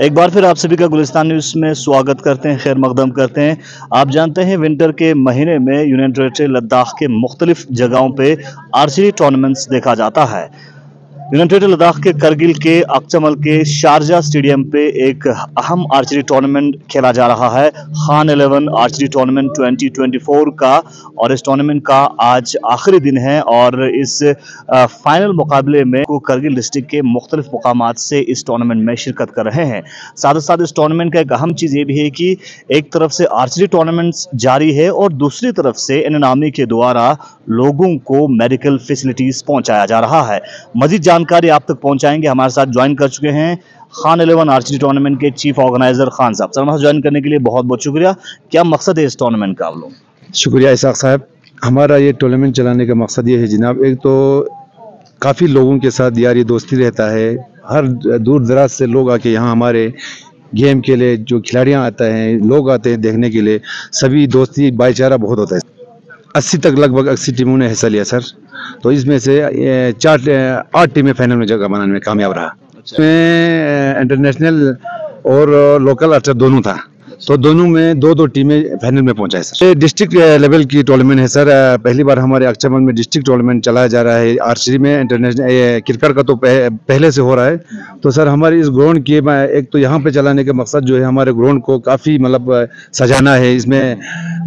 एक बार फिर आप सभी का गुलिस्तान न्यूज़ में स्वागत करते हैं, खैर मकदम करते हैं। आप जानते हैं विंटर के महीने में यूनियन टेरिटरी लद्दाख के मुख्तलिफ जगहों पे आर्चरी टूर्नामेंट्स देखा जाता है। यूनियन टेरिटरी लद्दाख के करगिल के अक्चमल के शारजा स्टेडियम पे एक अहम आर्चरी टूर्नामेंट खेला जा रहा है, खान 11 आर्चरी टूर्नामेंट 2024 का। और इस टूर्नामेंट का आज आखिरी दिन है और इस फाइनल मुकाबले में करगिल डिस्ट्रिक्ट के मुख्तलिफ मुकामात से इस टूर्नामेंट में शिरकत कर रहे हैं। साथ ही साथ इस टूर्नामेंट का एक अहम चीज़ ये भी है कि एक तरफ से आर्चरी टूर्नामेंट्स जारी है और दूसरी तरफ से एनएनआर्मी के द्वारा लोगों को मेडिकल फैसिलिटीज पहुंचाया जा रहा है। मजीद जानकारी आप तक पहुंचाएंगे। हमारे साथ ज्वाइन कर चुके हैं खान 11 आर्चरी टूर्नामेंट के चीफ ऑर्गेनाइजर खान साहब। सर, हमारे ज्वाइन करने के लिए बहुत बहुत शुक्रिया। क्या मकसद है इस टूर्नामेंट का? आप लोग शुक्रिया इसाक साहब। हमारा ये टूर्नामेंट चलाने का मकसद ये है जनाब, एक तो काफ़ी लोगों के साथ यारी दोस्ती रहता है। हर दूर दराज से लोग आके यहाँ हमारे गेम के लिए, जो खिलाड़ियाँ आते हैं, लोग आते हैं देखने के लिए, सभी दोस्ती भाईचारा बहुत होता है। 80 तक लगभग 80 टीमों ने हिस्सा लिया सर। तो इसमें से 8 टीमें फाइनल में जगह बनाने में कामयाब रहा। इसमें इंटरनेशनल और लोकल अर्चर दोनों था, तो दोनों में दो टीमें फाइनल में पहुंचा है सर। ये डिस्ट्रिक्ट लेवल की टूर्नामेंट है सर। पहली बार हमारे अक्चमल में डिस्ट्रिक्ट टूर्नामेंट चलाया जा रहा है। आर्चरी में इंटरनेशनल क्रिकेट का तो पहले से हो रहा है। तो सर हमारे इस ग्राउंड की एक तो यहाँ पे चलाने का मकसद जो है, हमारे ग्राउंड को काफ़ी मतलब सजाना है, इसमें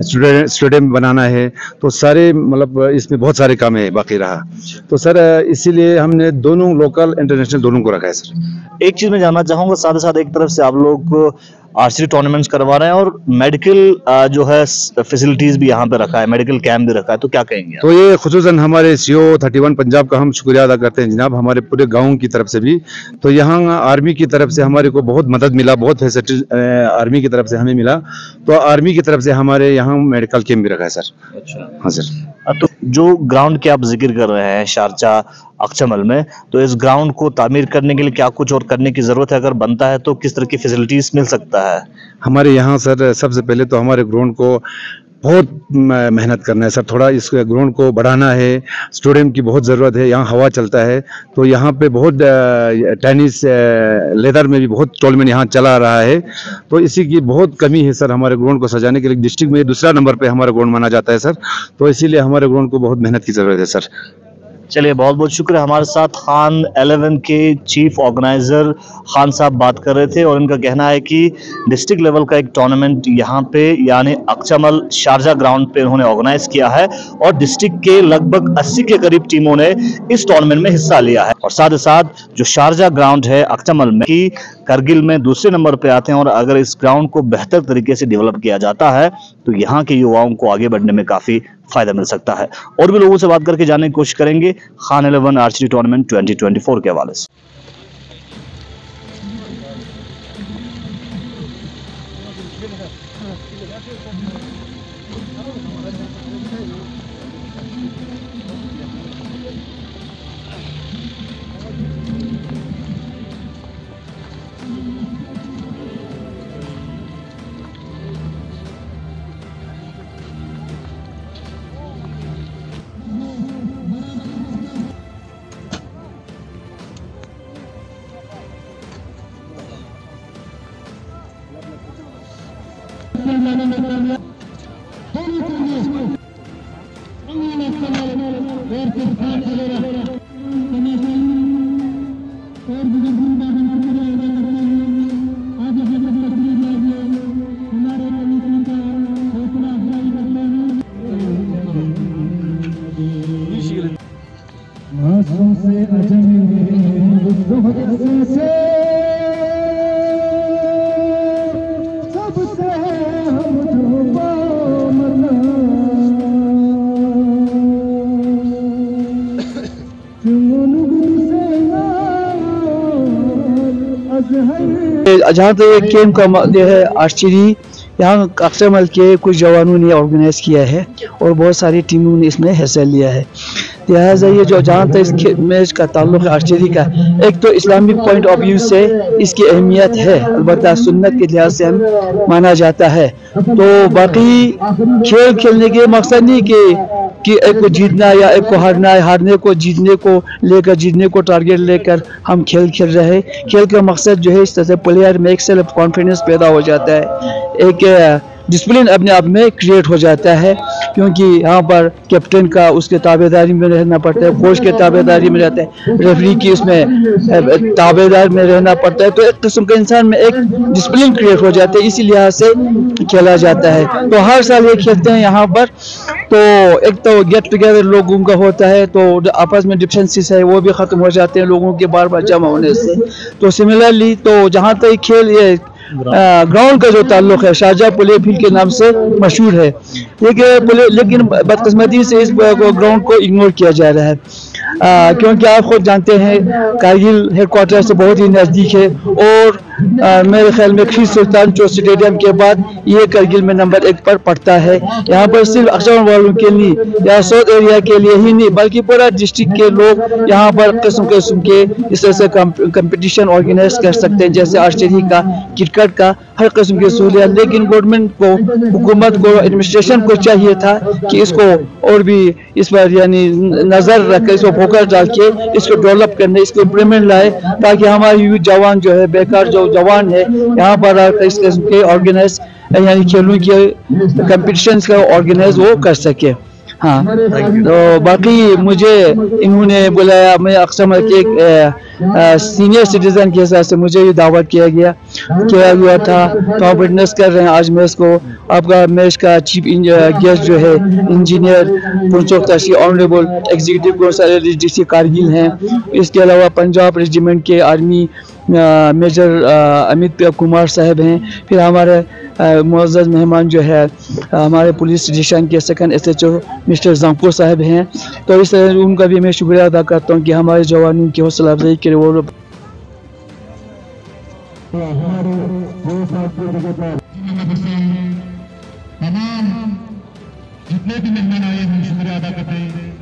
स्टेडियम बनाना है, तो सारे मतलब इसमें बहुत सारे काम है बाकी रहा। तो सर इसीलिए हमने दोनों लोकल इंटरनेशनल दोनों को रखा है सर। एक चीज़ मैं जानना चाहूँगा, साथ ही साथ एक तरफ से आप लोग आर्चरी टूर्नामेंट्स करवा रहे हैं और मेडिकल जो है फैसिलिटीज भी यहाँ पे रखा है, मेडिकल कैंप भी रखा है, तो क्या कहेंगे? तो ये खुसूसन हमारे सीओ 31 पंजाब का हम शुक्रिया अदा करते हैं जनाब, हमारे पूरे गांव की तरफ से भी। तो यहाँ आर्मी की तरफ से हमारे को बहुत मदद मिला, बहुत फैसिलिटी आर्मी की तरफ से हमें मिला। तो आर्मी की तरफ से हमारे यहाँ मेडिकल कैंप भी रखा है सर। अच्छा, हाँ सर। तो जो ग्राउंड की आप जिक्र कर रहे हैं शारजा अक्चमल में, तो इस ग्राउंड को तामीर करने के लिए क्या कुछ और करने की जरूरत है? अगर बनता है तो किस तरह की फैसिलिटीज मिल सकता है? हमारे यहाँ सर सबसे पहले तो हमारे ग्राउंड को बहुत मेहनत करना है सर। थोड़ा इस ग्राउंड को बढ़ाना है, स्टेडियम की बहुत ज़रूरत है। यहाँ हवा चलता है, तो यहाँ पे बहुत टेनिस लेदर में भी बहुत टूर्नामेंट यहाँ चला रहा है। तो इसी की बहुत कमी है सर हमारे ग्राउंड को सजाने के लिए। डिस्ट्रिक्ट में दूसरा नंबर पे हमारा ग्राउंड माना जाता है सर। तो इसीलिए हमारे ग्राउंड को बहुत मेहनत की ज़रूरत है सर। चलिए, बहुत बहुत शुक्रिया। हमारे साथ खान 11 के चीफ ऑर्गेनाइजर खान साहब बात कर रहे थे और इनका कहना है कि डिस्ट्रिक्ट लेवल का एक टूर्नामेंट यहाँ पे यानी अक्चमल शारजा ग्राउंड पे उन्होंने ऑर्गेनाइज किया है और डिस्ट्रिक्ट के लगभग 80 के करीब टीमों ने इस टूर्नामेंट में हिस्सा लिया है। और साथ ही साथ जो शारजा ग्राउंड है अक्चमल में की करगिल में दूसरे नंबर पे आते हैं और अगर इस ग्राउंड को बेहतर तरीके से डेवलप किया जाता है तो यहाँ के युवाओं को आगे बढ़ने में काफी फायदा मिल सकता है। और भी लोगों से बात करके जानने की कोशिश करेंगे खान 11 आर्चरी टूर्नामेंट 2024 के हवाले से। जहाँ पे गेम का जो है आर्चरी, यहाँ अक्चमल के कुछ जवानों ने ऑर्गेनाइज किया है और बहुत सारी टीमों ने इसमें हिस्सा लिया है। लिहाजा ये जो जहाँ तक इस मैच का ताल्लुक है आर्चरी का, एक तो इस्लामिक पॉइंट ऑफ व्यू से इसकी अहमियत है, अलबत्ता सुन्नत के लिहाज से हम माना जाता है। तो बाकी खेल खेलने के मकसद नहीं कि कि एक को जीतना या एक को हारना है, हारने को जीतने को लेकर, जीतने को टारगेट लेकर हम खेल खेल रहे हैं। खेल का मकसद जो है इस तरह से प्लेयर में एक सेल्फ कॉन्फिडेंस पैदा हो जाता है, एक डिसिप्लिन अपने आप में क्रिएट हो जाता है, क्योंकि यहाँ पर कैप्टन का उसके ताबेदारी में रहना पड़ता है, कोच के ताबेदारी में रहता है, रेफरी की उसमें ताबेदार में रहना पड़ता है। तो एक किस्म के इंसान में एक डिसिप्लिन क्रिएट हो जाता है, इसी लिहाज से खेला जाता है। तो हर साल ये खेलते हैं यहाँ पर। तो एक तो गेट टुगेदर लोगों का होता है, तो आपस में डिफरेंसेस है वो भी ख़त्म हो जाते हैं लोगों के बार बार जमा होने से। तो सिमिलरली तो जहाँ तक खेल ये ग्राउंड का जो ताल्लुक है, शारजाह पुले फील्ड के नाम से मशहूर है, लेकिन बदकिस्मती से इस ग्राउंड को इग्नोर किया जा रहा है, क्योंकि आप खुद जानते हैं कारगिल हेडक्वार्टर से बहुत ही नज़दीक है, और मेरे ख्याल में खीर सुल्तान चौक स्टेडियम के बाद ये कारगिल में नंबर 1 पर पड़ता है। यहाँ पर सिर्फ अक्सर वालों के लिए या साउथ एरिया के लिए ही नहीं, बल्कि पूरा डिस्ट्रिक्ट के लोग यहाँ पर किस्म किस्म के इस तरह से कंपटीशन ऑर्गेनाइज कर सकते हैं, जैसे आर्चरी का, क्रिकेट का, हर किस्म की सहूलियत। लेकिन गवर्नमेंट को, हुकूमत को, एडमिनिस्ट्रेशन को चाहिए था कि इसको और भी इस पर यानी नज़र रख के, इसको फोकस डाल के इसको डेवलप करने, इसको इम्प्लीमेंट लाए, ताकि हमारे यूथ जवान जो है, बेकार जो जवान है, यहाँ पर इस किस्म के ऑर्गेनाइज यानी खेलों के कंपटीशन का ऑर्गेनाइज वो कर सके। हाँ, तो बाकी मुझे इन्होंने बुलाया, मैं अक्सर के सीनियर सिटीजन के हिसाब से मुझे ये दावत किया गया था। तो आप विटनेस कर रहे हैं आज मैच को। आपका मैच का चीफ गेस्ट जो है engineer Punchok Tashi, honourable executive council district Kargil हैं। इसके अलावा पंजाब रेजिमेंट के आर्मी मेजर अमित कुमार साहब हैं। फिर हमारे मुअज़्ज़ज़ मेहमान जो है हमारे पुलिस स्टेशन के सेकंड SHO मिस्टर जामपुर साहब हैं। तो इस उनका भी मैं शुक्रिया अदा करता हूँ कि हमारे जवानों की हौसला अफजाई के लिए वो जितने भी मेहमान आए हम शुक्रिया अदा करते हैं।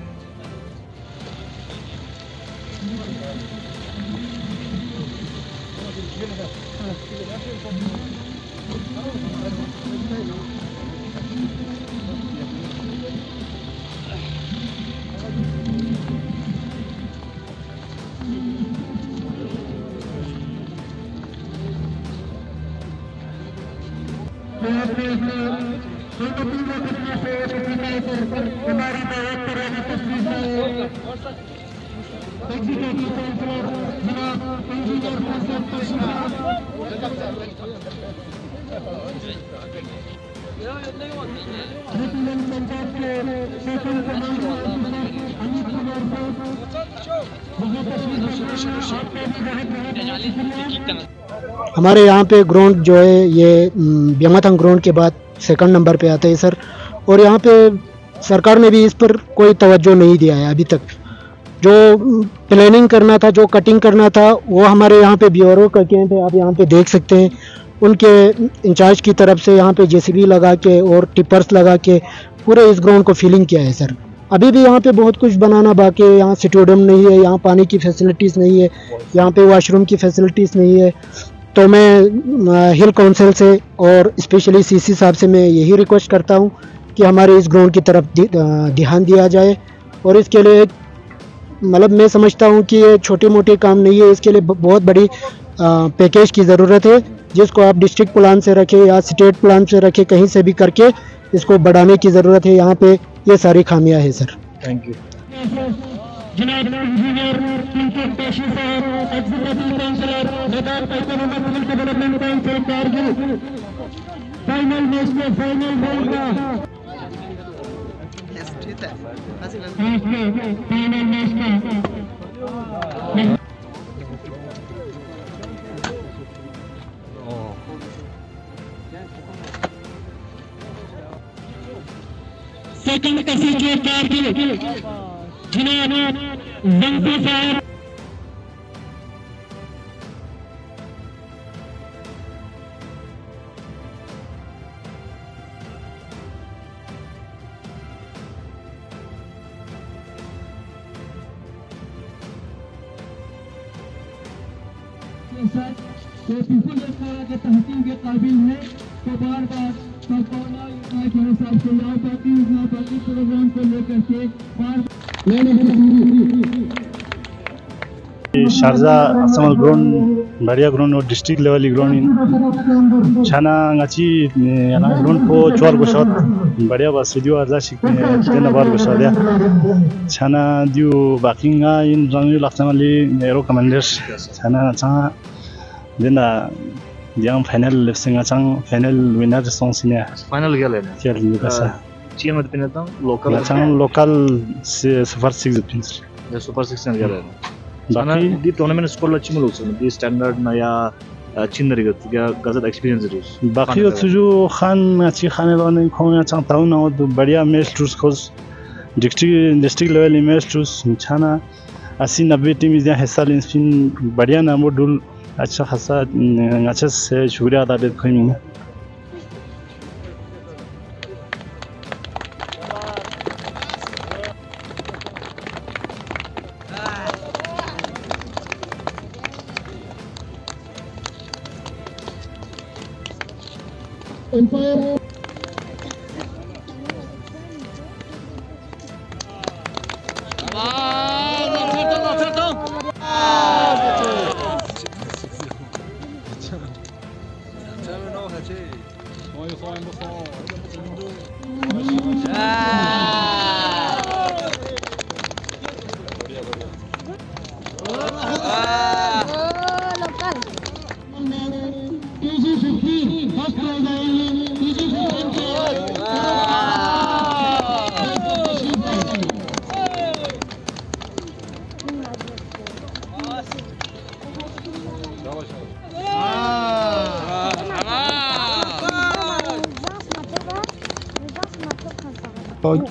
हमारे यहाँ पे ग्राउंड जो है ये ब्यमाथंग ग्राउंड के बाद सेकंड नंबर पे आता है सर। और यहाँ पे सरकार ने भी इस पर कोई तवज्जो नहीं दिया है अभी तक। जो प्लानिंग करना था, जो कटिंग करना था, वो हमारे यहाँ पे ब्यूरो का कैंप है, आप यहाँ पे देख सकते हैं। उनके इंचार्ज की तरफ से यहाँ पे JCB लगा के और टिपर्स लगा के पूरे इस ग्राउंड को फिलिंग किया है सर। अभी भी यहाँ पे बहुत कुछ बनाना बाकी है। यहाँ स्टेडियम नहीं है, यहाँ पानी की फैसिलिटीज़ नहीं है, यहाँ पे वॉशरूम की फैसिलिटीज़ नहीं है। तो मैं हिल काउंसिल से और स्पेशली CC साहब से मैं यही रिक्वेस्ट करता हूँ कि हमारे इस ग्राउंड की तरफ ध्यान दिया जाए। और इसके लिए मतलब मैं समझता हूँ कि ये छोटे मोटे काम नहीं है, इसके लिए बहुत बड़ी पैकेज की ज़रूरत है, जिसको आप डिस्ट्रिक्ट प्लान से रखें या स्टेट प्लान से रखें, कहीं से भी करके इसको बढ़ाने की ज़रूरत है। यहाँ पे ये सारी खामियां है सर। Thank you. जनाब इंजीनियर पुंचोक ताशी साहब, executive councillor Ladakh economic development council Kargil, final match में फाइनल राउंड का फाइनल मैच का सेकंड कसी के कारगिल जनाब जंगू साहब। तो बिल्कुल इस तरह के तहकीम के काबिल है तो बार बार के हिसाब से यहाँ बाकी प्रोग्राम को लेकर के शारजा असमल ग्राउंड बढ़िया ग्राउंड और डिस्ट्रिक्ट लेवल ग्राउंड छाना ngaci yana ground po chuar go shot बढ़िया बस दियो अर्जा शिकने देना बार go shot ya छाना दियो बाकिंगा इन रंग लक्ष्मणली एरो कमांडर्स छाना चा देना yang final singa chang final winner song sine final गेले ने खेल निकासा चीन में पिने तो local chang local super 6 pins जे सुपर 16 गेले बाकी दी टूर्नामेंट स्कोर लच्छी में लोग दी स्टैंडर्ड ना या चीन रिगत या गजत एक्सपीरियंस रिस बाकी सुजु खान अच्छी खाने वाले खोने चाहता हूँ ना तो बढ़िया मैच टूर्स खोज डिस्ट्रिक्ट लेवल मैच टूर्स छाना 80-90 टीम इधर हिस्सा लें बढ़िया ना वो डुल अच्छा खासा अच्छा से शुक्रिया अदा करते हैं एम्पायर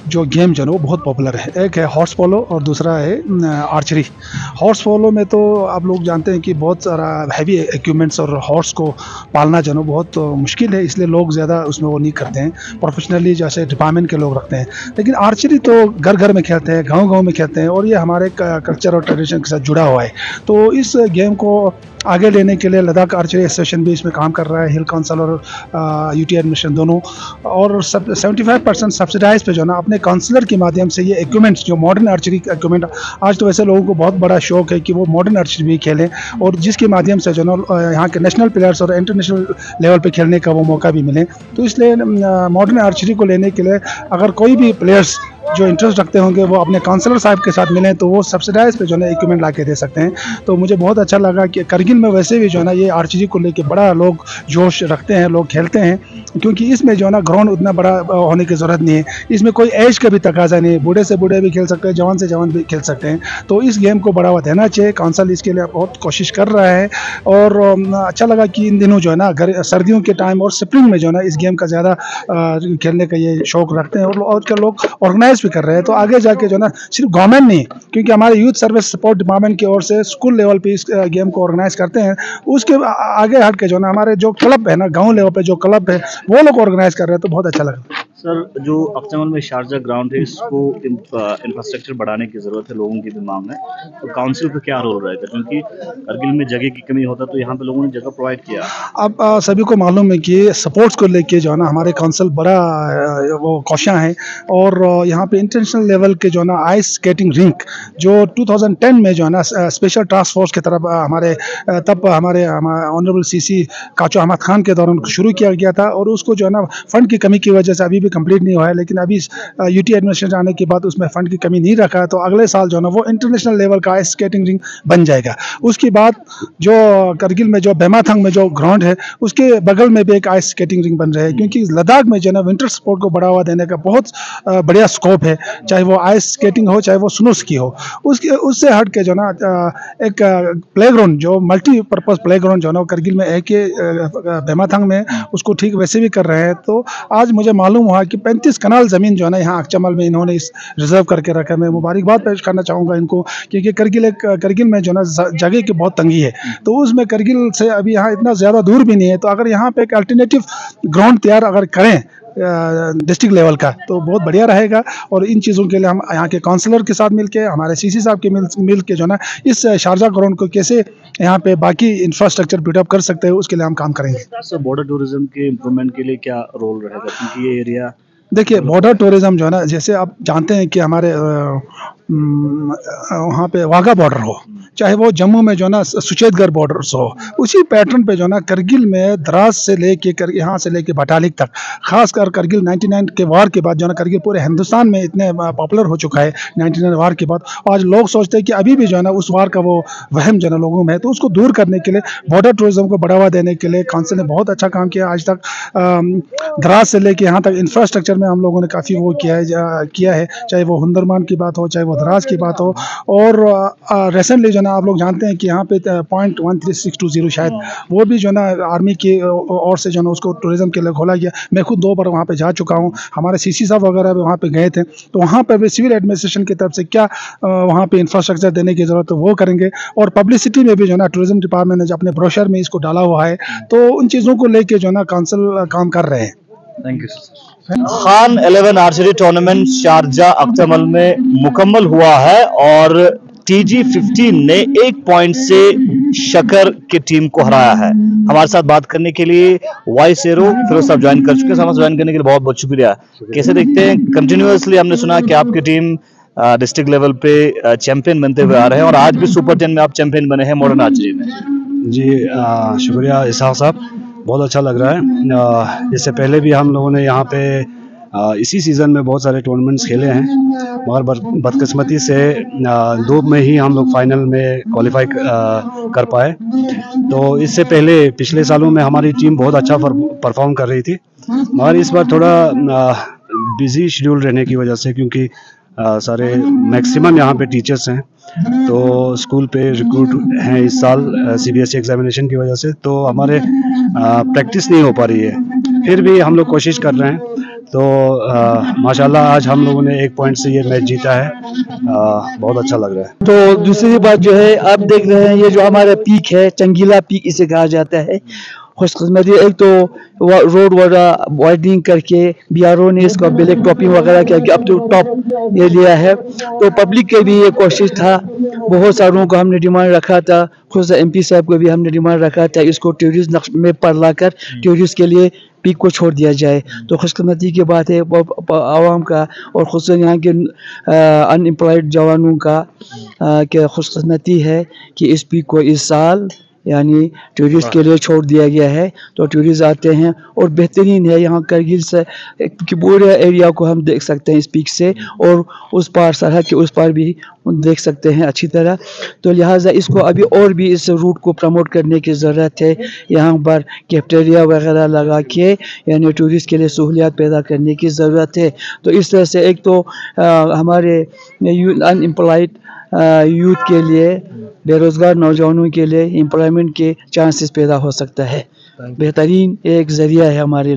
जो गेम जो है वो बहुत पॉपुलर है। एक है हॉर्स पोलो और दूसरा है आर्चरी। हॉर्स पोलो में तो आप लोग जानते हैं कि बहुत सारा हैवी इक्विपमेंट्स और हॉर्स को पालना जो है बहुत मुश्किल है, इसलिए लोग ज़्यादा उसमें वो नहीं करते हैं, प्रोफेशनली जैसे डिपार्टमेंट के लोग रखते हैं। लेकिन आर्चरी तो घर घर में खेलते हैं, गांव गांव में खेलते हैं और ये हमारे कल्चर और ट्रेडिशन के साथ जुड़ा हुआ है। तो इस गेम को आगे लेने के लिए लद्दाख आर्चरी एसोसिएशन भी इसमें काम कर रहा है, हिल काउंसिल और यूटी एडमिशन दोनों, और 75% सब्सिडाइज पे जो ना अपने काउंसलर के माध्यम से ये इक्विपमेंट्स जो मॉडर्न आर्चरी इक्विपमेंट, आज तो वैसे लोगों को बहुत बड़ा शौक है कि वो मॉडर्न आर्चरी भी खेलें और जिसके माध्यम से जो ना यहाँ के नेशनल प्लेयर्स और इंटरनेशनल लेवल पे खेलने का वो मौका भी मिले। तो इसलिए मॉडर्न आर्चरी को लेने के लिए अगर कोई भी प्लेयर्स जो इंटरेस्ट रखते होंगे वो अपने काउंसलर साहब के साथ मिलें तो वो सब्सिडाइज पे जो है इक्विपमेंट ला के दे सकते हैं। तो मुझे बहुत अच्छा लगा कि करगिल में वैसे भी जो है ना ये आर्चरी को लेके बड़ा लोग जोश रखते हैं, लोग खेलते हैं, क्योंकि इसमें जो है ना ग्राउंड उतना बड़ा होने की ज़रूरत नहीं है, इसमें कोई एज का भी तकाजा नहीं है, बूढ़े से बूढ़े भी खेल सकते हैं, जवान से जवान भी खेल सकते हैं। तो इस गेम को बढ़ावा देना चाहिए, काउंसिल इसके लिए बहुत कोशिश कर रहा है। और अच्छा लगा कि इन दिनों जो है ना सर्दियों के टाइम और स्प्रिंग में जो है ना इस गेम का ज़्यादा खेलने का ये शौक रखते हैं और आजकल लोग ऑर्गेनाइज भी कर रहे हैं। तो आगे जाके जो ना सिर्फ गवर्नमेंट नहीं, क्योंकि हमारे यूथ सर्विस सपोर्ट डिपार्टमेंट की ओर से स्कूल लेवल पे इस गेम को ऑर्गेनाइज करते हैं, उसके आगे हट के जो ना हमारे जो क्लब है ना गांव लेवल पे जो क्लब है वो लोग ऑर्गेनाइज कर रहे हैं। तो बहुत अच्छा लगा सर। जो अक्चमल में शारजा ग्राउंड है इसको इंफ्रास्ट्रक्चर बढ़ाने की ज़रूरत है, लोगों की भी मांग है, तो काउंसिल का क्या रोल रहेगा, क्योंकि करगिल में जगह की कमी होता तो यहाँ पे लोगों ने जगह प्रोवाइड किया। अब सभी को मालूम है कि स्पोर्ट्स को लेके जो है ना हमारे काउंसिल बड़ा वो कोशियाँ हैं और यहाँ पे इंटरनेशनल लेवल के जो है ना आइस स्केटिंग रिंक जो 2010 में जो है ना स्पेशल टास्क फोर्स की तरफ हमारे ऑनरेबल सीसी काचो अहमद खान के दौरान शुरू किया गया था और उसको जो है ना फंड की कमी की वजह से अभी भी कंप्लीट नहीं हुआ है। लेकिन अभी यूटी एडमिनिस्ट्रेशन आने के बाद उसमें फंड की कमी नहीं रखा है, तो अगले साल जो है ना वो इंटरनेशनल लेवल का आइस स्केटिंग रिंग बन जाएगा। उसके बाद जो करगिल में जो बेमाथंग में जो ग्राउंड है उसके बगल में भी एक आइस स्केटिंग रिंग बन रहा है, क्योंकि लद्दाख में जो है ना विंटर स्पोर्ट को बढ़ावा देने का बहुत बढ़िया स्कोप है, चाहे वो आइस स्केटिंग हो चाहे वो स्नो स्की हो। उससे हट के जो ना एक प्लेग्राउंड जो मल्टीपर्पज़ प्लेग्राउंड जो है ना करगिल में है कि बेमाथंग में उसको ठीक वैसे भी कर रहे हैं। तो आज मुझे मालूम हुआ कि 35 कनाल ज़मीन जो है ना यहाँ अक्चमल में इन्होंने इस रिजर्व करके रखा है। मैं मुबारकबाद पेश करना चाहूँगा इनको, क्योंकि करगिल में जो ना जगह की बहुत तंगी है, तो उसमें करगिल से अभी यहाँ इतना ज़्यादा दूर भी नहीं है। तो अगर यहाँ पे एक अल्टरनेटिव ग्राउंड तैयार अगर करें डिस्ट्रिक्ट लेवल का, तो बहुत बढ़िया रहेगा। और इन चीज़ों के लिए हम यहाँ के काउंसलर के साथ मिलके, हमारे सीसी साहब के मिल के जो ना इस शारजा ग्राउंड को कैसे यहाँ पे बाकी इंफ्रास्ट्रक्चर बिल्डअप कर सकते हैं, उसके लिए हम काम करेंगे। सर बॉर्डर टूरिज्म के इम्प्रूवमेंट के लिए क्या रोल रहेगा, क्योंकि ये एरिया देखिए बॉर्डर टूरिज्म जो है ना, जैसे आप जानते हैं कि हमारे वहाँ पे वाघा बॉर्डर हो, चाहे वो जम्मू में जो ना सुचेतगढ़ बॉर्डर्स हो, उसी पैटर्न पे जो ना करगिल में द्रास से लेके यहाँ से लेके बटालिक तक, खासकर करगिल 99 के वार के बाद जो ना करगिल पूरे हिंदुस्तान में इतने पॉपुलर हो चुका है 99 वार के बाद। आज लोग सोचते हैं कि अभी भी जो है ना उस वार का वो वहम जो है ना लोगों में है, तो उसको दूर करने के लिए, बॉर्डर टूरिज्म को बढ़ावा देने के लिए काउंसिल ने बहुत अच्छा काम किया आज तक। द्रास से लेके यहाँ तक इंफ्रास्ट्रक्चर में हम लोगों ने काफ़ी वो किया है, चाहे वो हुंदरमान की बात हो, चाहे वो द्रास की बात हो। और रिसेंटली जो ना आप लोग जानते हैं कि यहाँ पे .13620 शायद वो भी जो ना आर्मी की ओर से जो ना उसको टूरिज्म के लिए खोला गया। मैं खुद 2 बार वहाँ पे जा चुका हूँ, हमारे सीसी साहब वगैरह भी वहाँ पे गए थे, तो वहाँ पर भी सिविल एडमिनिस्ट्रेशन की तरफ से क्या वहाँ पे इंफ्रास्ट्रक्चर देने की ज़रूरत है वो करेंगे। और पब्लिसिटी में भी जो ना टूरिज्म डिपार्टमेंट ने जो अपने ब्रोशर में इसको डाला हुआ है, तो उन चीज़ों को लेके जो ना काउंसिल काम कर रहे हैं। Thank you. Khan 11 archery tournament Sharjah अख्तरमल में मुकम्मल हुआ है और TG15 ने 1 पॉइंट से शकर की टीम को हराया है। हमारे साथ बात करने के लिए वाइस एरो फिरोज साहब ज्वाइन कर चुके हैं। हमारे ज्वाइन करने के लिए बहुत बहुत शुक्रिया। कैसे देखते हैं, कंटिन्यूअसली हमने सुना कि आपकी टीम डिस्ट्रिक्ट लेवल पे चैंपियन बनते हुए आ रहे हैं और आज भी सुपर 10 में आप चैंपियन बने हैं मॉडर्न आर्चरी में। जी शुक्रिया इसहाक साहब, बहुत अच्छा लग रहा है। इससे पहले भी हम लोगों ने यहाँ पे इसी सीज़न में बहुत सारे टूर्नामेंट्स खेले हैं, मगर बदकिस्मती से 2 में ही हम लोग फाइनल में क्वालिफाई कर पाए। तो इससे पहले पिछले सालों में हमारी टीम बहुत अच्छा परफॉर्म कर रही थी, मगर इस बार थोड़ा बिजी शेड्यूल रहने की वजह से, क्योंकि सारे मैक्सिमम यहाँ पे टीचर्स हैं, तो स्कूल पे रिक्रूट हैं इस साल CBSE एग्जामिनेशन की वजह से, तो हमारे प्रैक्टिस नहीं हो पा रही है। फिर भी हम लोग कोशिश कर रहे हैं, तो माशाल्लाह आज हम लोगों ने 1 पॉइंट से ये मैच जीता है, बहुत अच्छा लग रहा है। तो दूसरी बात जो है, आप देख रहे हैं ये जो हमारा पीक है, चंगीला पीक इसे कहा जाता है। खुशकिस्मती एक तो रोड वगैरह वाइडनिंग करके BRO ने इसको ब्लैक टॉपिंग वगैरह करके अब तो टॉप ये लिया है। तो पब्लिक के भी ये कोशिश था, बहुत सारों को हमने डिमांड रखा था, खुद MP साहब को भी हमने डिमांड रखा था इसको टूरिस्ट नक्श में पर लाकर टूरिस्ट के लिए पीक को छोड़ दिया जाए। तो खुशकिस्मती की बात है आवाम का और खुद यहाँ के अनएम्प्लॉयड जवानों का कि खुशकिस्मती है कि इस पीक को इस साल यानी टूरिस्ट के लिए छोड़ दिया गया है। तो टूरिस्ट आते हैं और बेहतरीन है यहाँ करगिल से कि पूरे एरिया को हम देख सकते हैं इस पीक से, और उस पार सरहद के उस पार भी देख सकते हैं अच्छी तरह। तो लिहाजा इसको अभी और भी इस रूट को प्रमोट करने की ज़रूरत है, यहाँ पर कैफेटेरिया वगैरह लगा के यानी टूरिस्ट के लिए सहूलियात पैदा करने की ज़रूरत है। तो इस तरह से एक तो हमारे अनएम्प्लॉयड यूथ के लिए, बेरोज़गार नौजवानों के लिए एम्प्लॉयमेंट के चांसेस पैदा हो सकता है। बेहतरीन एक ज़रिया है हमारे